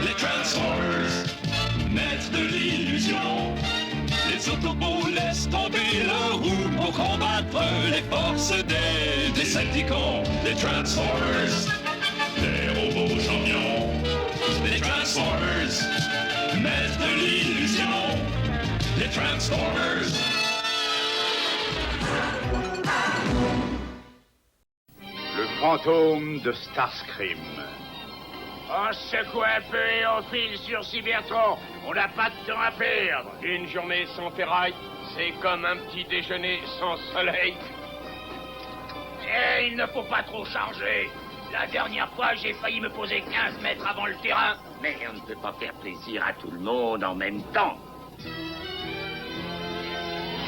Les Transformers, maîtres de l'illusion. Les Autobots laissent tomber leur roue pour combattre les forces des Decepticons. Les Transformers, des robots champions. Les Transformers, maîtres de l'illusion. Les Transformers. Le fantôme de Starscream. On secoue un peu et on file sur Cybertron. On n'a pas de temps à perdre. Une journée sans ferraille, c'est comme un petit déjeuner sans soleil. Et il ne faut pas trop charger. La dernière fois, j'ai failli me poser 15 mètres avant le terrain. Mais on ne peut pas faire plaisir à tout le monde en même temps.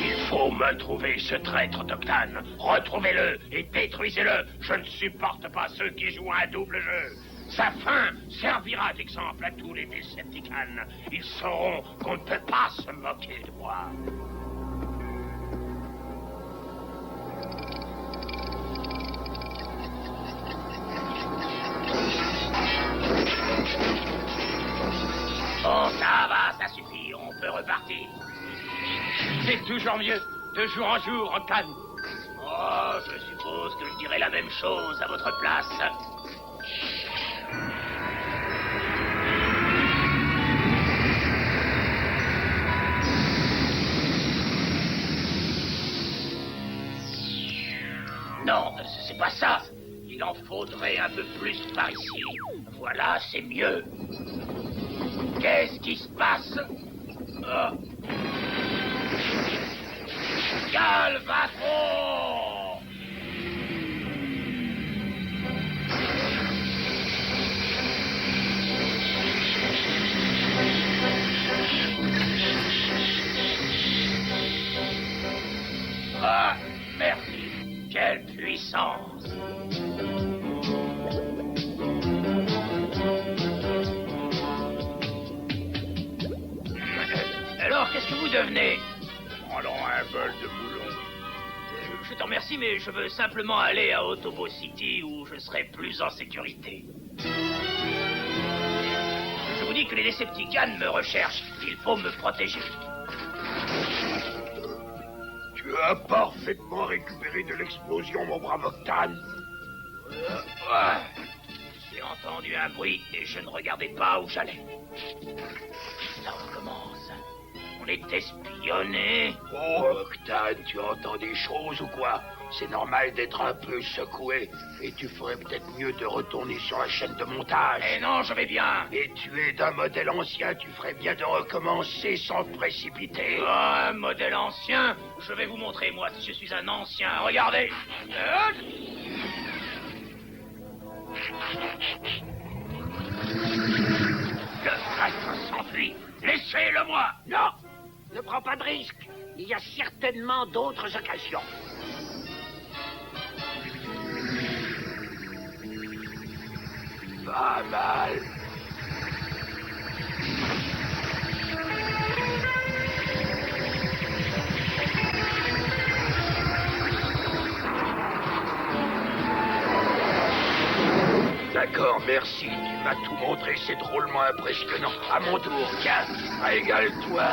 Il faut me trouver ce traître d'Octane. Retrouvez-le et détruisez-le. Je ne supporte pas ceux qui jouent à un double jeu. Sa fin servira d'exemple à tous les Decepticons. Ils sauront qu'on ne peut pas se moquer de moi. Oh, ça va, ça suffit, on peut repartir. C'est toujours mieux, de jour en jour, Octane. Oh, je suppose que je dirais la même chose à votre place. Non, c'est pas ça. Il en faudrait un peu plus par ici. Voilà, c'est mieux. Qu'est-ce qui se passe? Oh. Galvatron! Ah, merci. Quelle puissance! Alors, qu'est-ce que vous devenez? Prenons un bol de boulon. Je t'en remercie, mais je veux simplement aller à Autobot City où je serai plus en sécurité. Je vous dis que les Decepticons me recherchent. Il faut me protéger. Tu as parfaitement récupéré de l'explosion, mon brave Octane. J'ai entendu un bruit et je ne regardais pas où j'allais. Ça recommence. On est espionné. Oh, Octane, tu entends des choses ou quoi? C'est normal d'être un peu secoué. Et tu ferais peut-être mieux de retourner sur la chaîne de montage. Mais non, je vais bien. Et tu es d'un modèle ancien, tu ferais bien de recommencer sans te précipiter. Oh, un modèle ancien? Je vais vous montrer, moi, si je suis un ancien. Regardez. Le traître s'enfuit. Laissez-le-moi. Non, ne prends pas de risque. Il y a certainement d'autres occasions. Pas mal. D'accord, merci. Tu m'as tout montré, c'est drôlement impressionnant. À mon tour, tiens, régale-toi.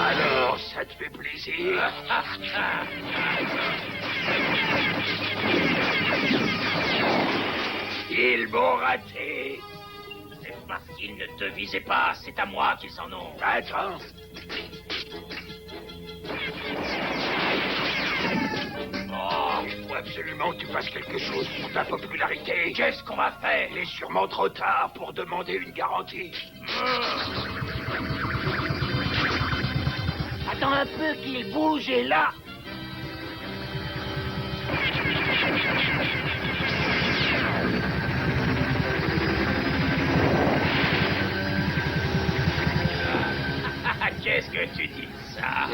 Alors, ça te fait plaisir? Ils m'ont raté. C'est parce qu'ils ne te visaient pas. C'est à moi qu'ils en ont. Attends. Oh, il faut absolument que tu fasses quelque chose pour ta popularité. Qu'est-ce qu'on va faire? Il est sûrement trop tard pour demander une garantie. Attends un peu qu'il bouge et là. Qu'est-ce que tu dis de ça?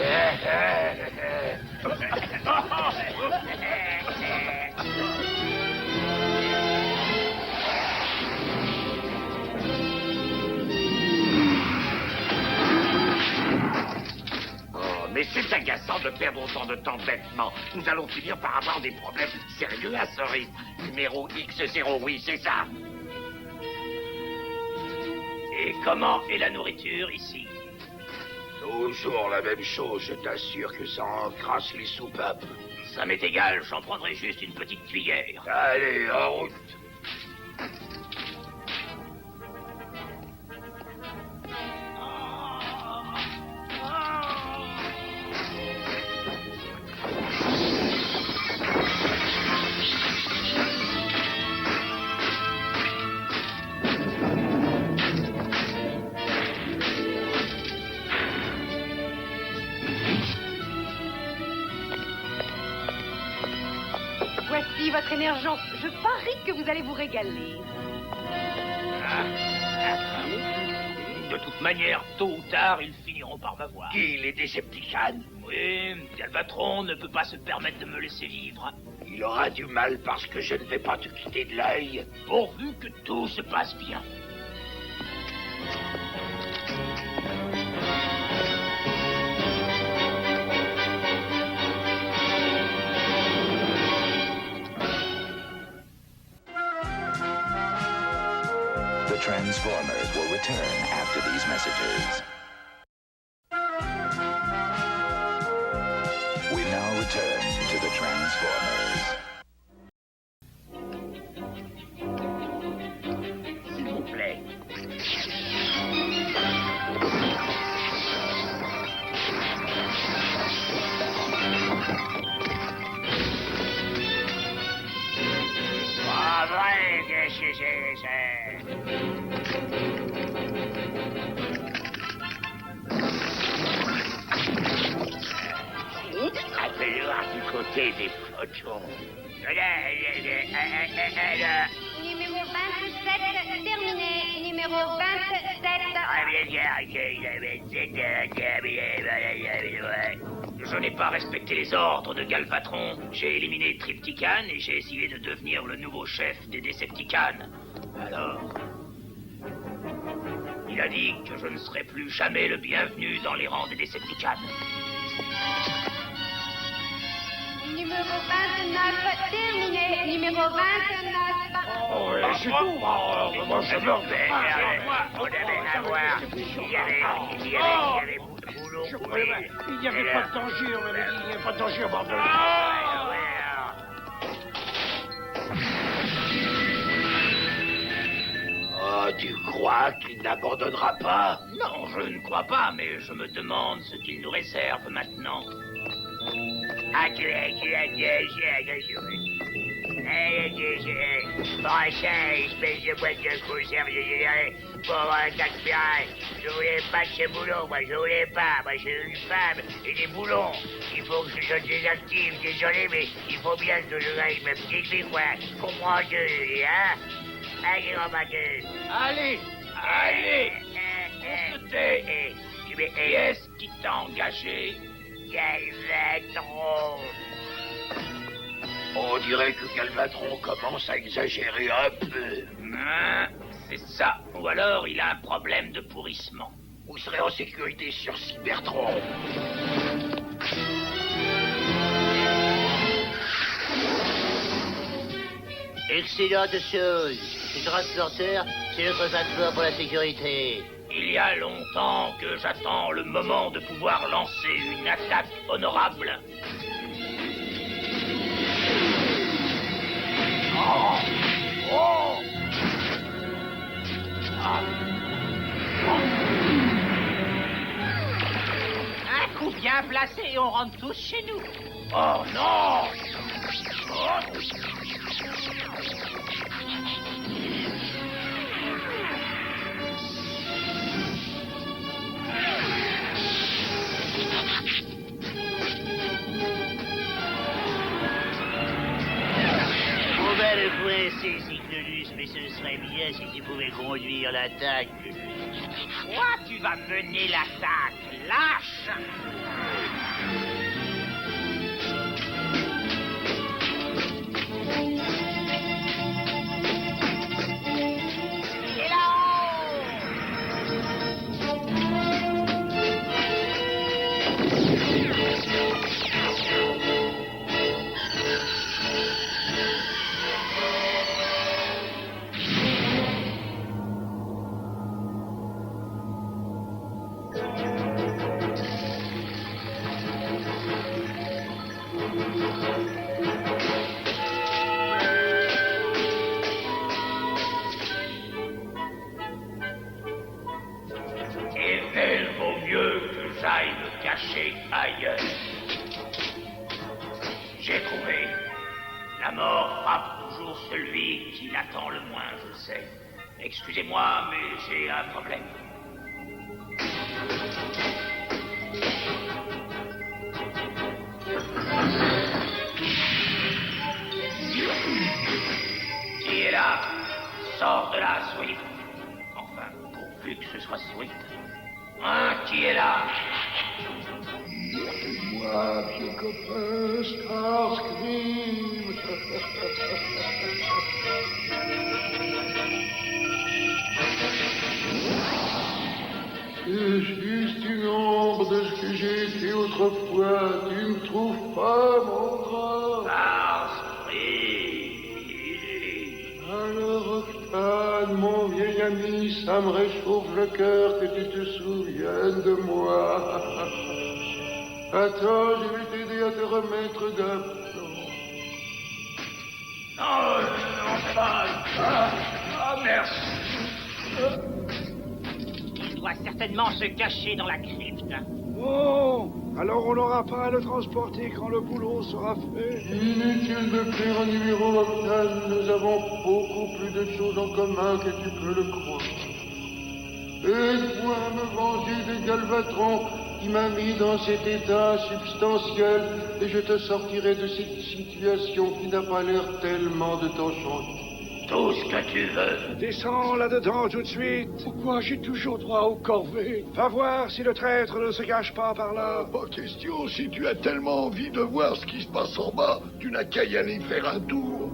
de perdre autant de temps bêtement. Nous allons finir par avoir des problèmes sérieux à ce rythme. Numéro X0, oui, c'est ça. Et comment est la nourriture ici? Toujours la même chose, je t'assure que ça encrasse les soupapes. Ça m'est égal, j'en prendrai juste une petite cuillère. Allez, en route. Voici votre émergence. Je parie que vous allez vous régaler. De toute manière, tôt ou tard, ils finiront par m'avoir. Qui, les Décepticons? Oui, Galvatron ne peut pas se permettre de me laisser vivre. Il aura du mal parce que je ne vais pas te quitter de l'œil. Pourvu que tout se passe bien. The Transformers will return after these messages. We now return to the Transformers. S'il vous plaît. Pas vrai, qu'est-ce que c'est ça? Appelle-le du côté des photons. Numéro 27, terminé. Numéro 27. Je n'ai pas respecté les ordres de Galvatron. J'ai éliminé Triptychon et j'ai essayé de devenir le nouveau chef des Decepticons. Alors... il a dit que je ne serai plus jamais le bienvenu dans les rangs des Decepticons. Numéro 29, terminé. Numéro 29. Oh, c'est tout. Moi, je veux on devait avoir. Il y avait boulot. Il n'y avait pas de danger, on m'avait dit, il n'y avait pas de danger au bord de l'eau. Oh, tu crois qu'il n'abandonnera pas? Non, je ne crois pas, mais je me demande ce qu'il nous réserve maintenant. Espèce de boîte de conserve dégénérée, pauvre Caspian. Je voulais pas de ce boulot, moi, je voulais pas. Moi, j'ai une femme et des boulons. Il faut que je désactive, désolé, mais il faut bien que je règle ma petite vie, quoi. Comprends-tu, hein? Allez, on va que... Allez, on se tait. Qui est-ce qui t'a engagé? Galvatron. On dirait que Galvatron commence à exagérer un peu. C'est ça. Ou alors il a un problème de pourrissement. Vous serez en sécurité sur Cybertron. Excellente chose. Ce transporteur, c'est notre passeport pour la sécurité. Il y a longtemps que j'attends le moment de pouvoir lancer une attaque honorable. Un coup bien placé et on rentre tous chez nous. Oh non! On va le coincer, Cyclonus, mais ce serait bien si tu pouvais conduire l'attaque. Toi, tu vas mener l'attaque, lâche. Et là-haut! La mort frappe toujours celui qui l'attend le moins, je le sais. Excusez-moi, mais j'ai un problème. Qui est là? Sors de là, Sweet. Enfin, pourvu que ce soit Sweet. Hein, qui est là? Moi, vieux copain, Starscream. C'est juste une ombre de ce que j'ai été autrefois. Tu ne trouves pas, mon grand? Starscream. Alors, Octane, mon vieil ami, ça me réchauffe le cœur que tu te souviennes de moi. Attends, je vais t'aider à te remettre d'aplomb. Non, pas. Merci. Il doit certainement se cacher dans la crypte. Bon, alors on n'aura pas à le transporter quand le boulot sera fait. Inutile de faire un numéro, Octane. Nous avons beaucoup plus de choses en commun que tu peux le croire. Aide-moi à me venger de Galvatron qui m'a mis dans cet état substantiel et je te sortirai de cette situation qui n'a pas l'air tellement de t'enchanter. Tout ce que tu veux. Descends là-dedans tout de suite. Pourquoi j'ai toujours droit au corvée? Va voir si le traître ne se cache pas par là. Pas question, si tu as tellement envie de voir ce qui se passe en bas, tu n'as qu'à y aller faire un tour.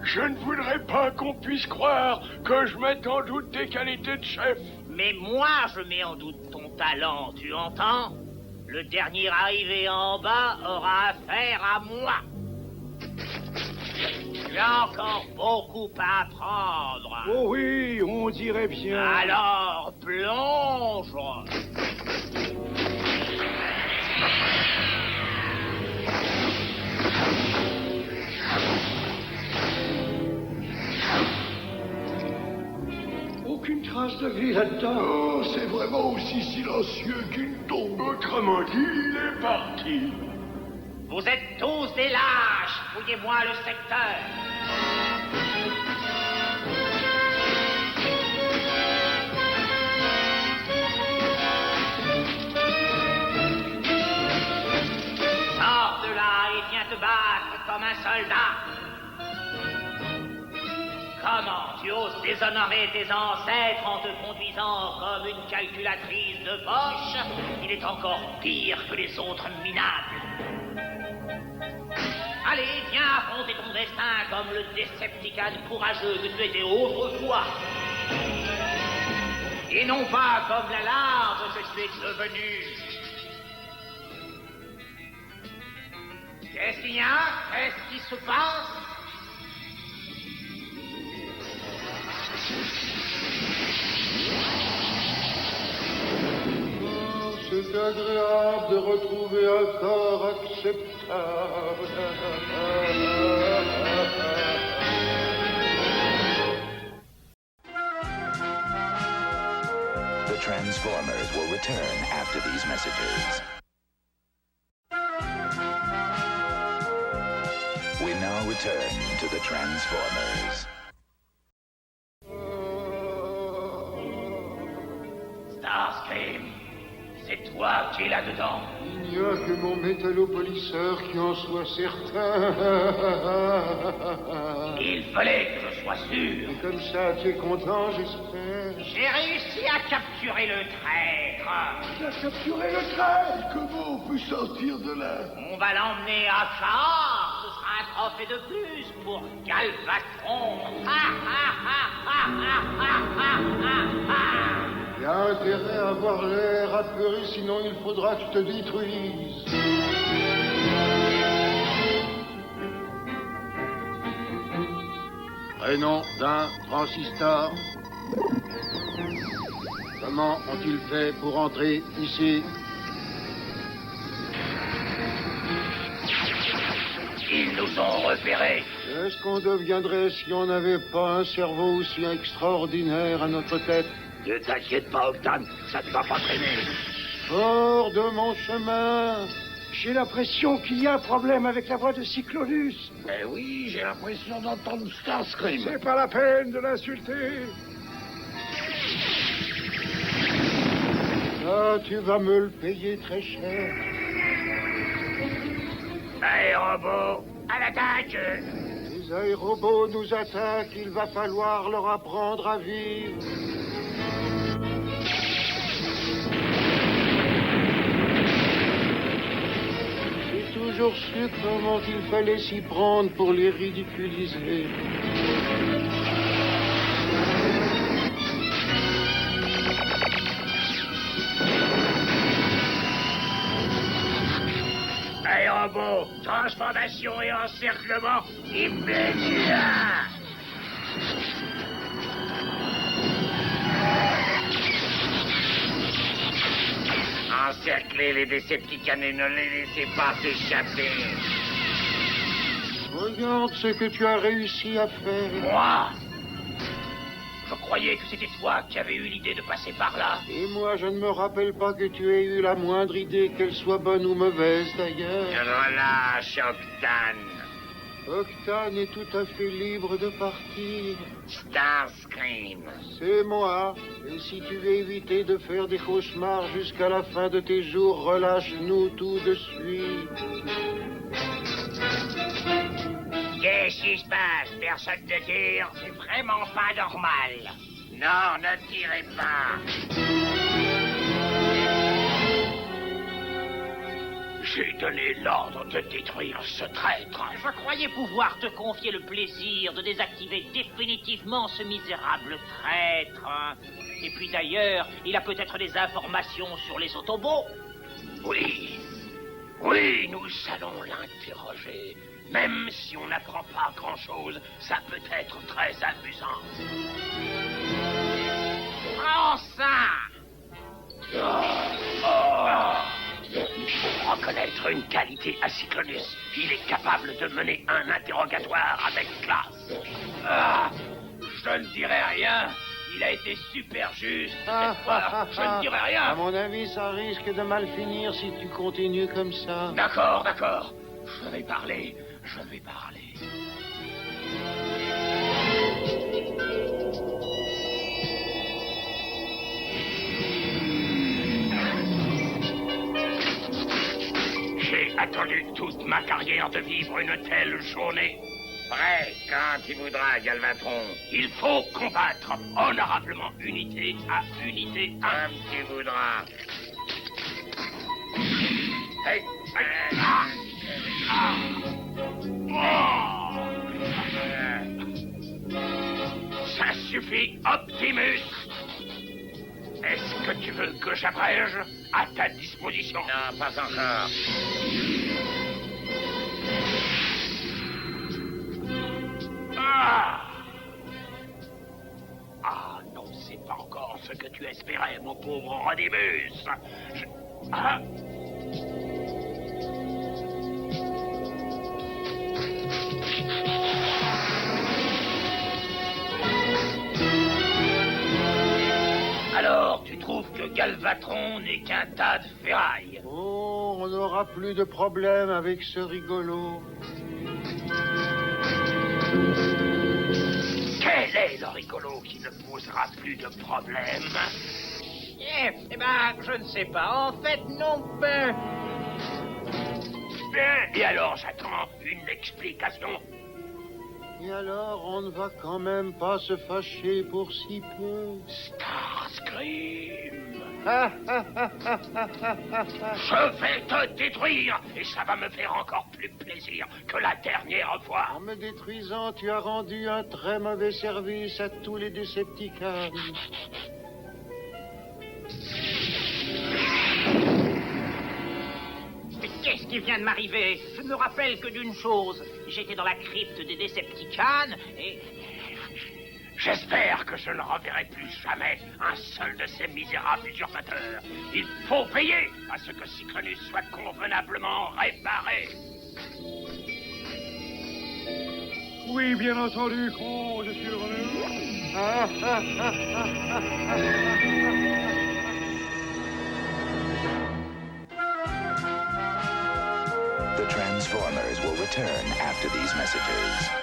Je ne voudrais pas qu'on puisse croire que je mette en doute tes qualités de chef. Mais moi, je mets en doute ton talent, tu entends? Le dernier arrivé en bas aura affaire à moi. Tu as encore beaucoup à apprendre. Oh oui, on dirait bien. Alors, plonge. Aucune trace de vie là-dedans. Oh, c'est vraiment aussi silencieux qu'une tombe. Autrement dit, il est parti. Vous êtes tous des lâches. Fouillez-moi le secteur. Sors de là et viens te battre comme un soldat. Comment tu oses déshonorer tes ancêtres en te conduisant comme une calculatrice de poche? Il est encore pire que les autres minables. Allez, viens affronter ton destin comme le Decepticon courageux que tu étais autrefois. Et non pas comme la larve que tu es devenu. Qu'est-ce qu'il y a? Qu'est-ce qui se passe? C'est agréable de retrouver un corps acceptable. The Transformers will return after these messages. We now return to the Transformers. Starscream, c'est toi qui es là-dedans. Il n'y a que mon métallopolisseur qui en soit certain. Il fallait que je sois sûr. Et comme ça, tu es content, j'espère. J'ai réussi à capturer le traître. Tu as capturé le traître? Comment on peut sortir de là? On va l'emmener à Char. Ce sera un trophée de plus pour Galvatron. Il y a intérêt à avoir l'air apeuré, sinon il faudra que tu te détruises. Prénom d'un transistor. Comment ont-ils fait pour entrer ici? Ils nous ont repérés. Qu'est-ce qu'on deviendrait si on n'avait pas un cerveau aussi extraordinaire à notre tête? Ne t'inquiète pas, Octane, ça ne va pas traîner. Hors de mon chemin! J'ai l'impression qu'il y a un problème avec la voix de Cyclonus. Eh oui, j'ai l'impression d'entendre Starscream. C'est pas la peine de l'insulter. Ah, tu vas me le payer très cher. Aérobots, à l'attaque! Les aérobots nous attaquent, il va falloir leur apprendre à vivre. J'ai toujours su comment il fallait s'y prendre pour les ridiculiser. Aérobots, transformation et encerclement immédiat! Encerclez les Décepticons et ne les laissez pas s'échapper. Regarde ce que tu as réussi à faire. Moi? Je croyais que c'était toi qui avais eu l'idée de passer par là. Et moi, je ne me rappelle pas que tu aies eu la moindre idée, qu'elle soit bonne ou mauvaise, d'ailleurs. Relâche, Octane. Octane est tout à fait libre de partir. Starscream. C'est moi. Et si tu veux éviter de faire des cauchemars jusqu'à la fin de tes jours, relâche-nous tout de suite. Qu'est-ce qui se passe? Personne ne tire? C'est vraiment pas normal. Non, ne tirez pas. J'ai donné l'ordre de détruire ce traître. Je croyais pouvoir te confier le plaisir de désactiver définitivement ce misérable traître. Et puis d'ailleurs, il a peut-être des informations sur les Autobots. Oui, oui, nous allons l'interroger. Même si on n'apprend pas grand-chose, ça peut être très amusant. Prends ça! Il faut reconnaître une qualité à Cyclonus. Il est capable de mener un interrogatoire avec classe. Je ne dirai rien. Il a été super juste cette fois. Je ne dirai rien. À mon avis, ça risque de mal finir si tu continues comme ça. D'accord, d'accord. Je vais parler. Je vais parler. J'ai attendu toute ma carrière de vivre une telle journée. Prêt, quand tu voudras, Galvatron. Il faut combattre honorablement unité à unité. Comme tu voudras. Hey, Ça suffit, Optimus. Est-ce que tu veux que j'abrège? À ta disposition. Non, pas encore. Ah non, c'est pas encore ce que tu espérais, mon pauvre Rodimus. Alors, tu trouves que Galvatron n'est qu'un tas de ferraille? Oh, on n'aura plus de problème avec ce rigolo. Quel est le rigolo qui ne posera plus de problème? Eh ben, je ne sais pas. En fait, non, ben... Bien, et alors j'attends une explication. Et alors, on ne va quand même pas se fâcher pour si peu. Starscream. Je vais te détruire et ça va me faire encore plus plaisir que la dernière fois. En me détruisant, tu as rendu un très mauvais service à tous les Décepticons. Mais qu'est-ce qui vient de m'arriver? Je ne me rappelle que d'une chose. J'étais dans la crypte des Décepticons et... J'espère que je ne reverrai plus jamais un seul de ces misérables usurpateurs. Il faut payer à ce que Cyclonus soit convenablement réparé. Oui, bien entendu, con, je suis revenu. Transformers will return after these messages.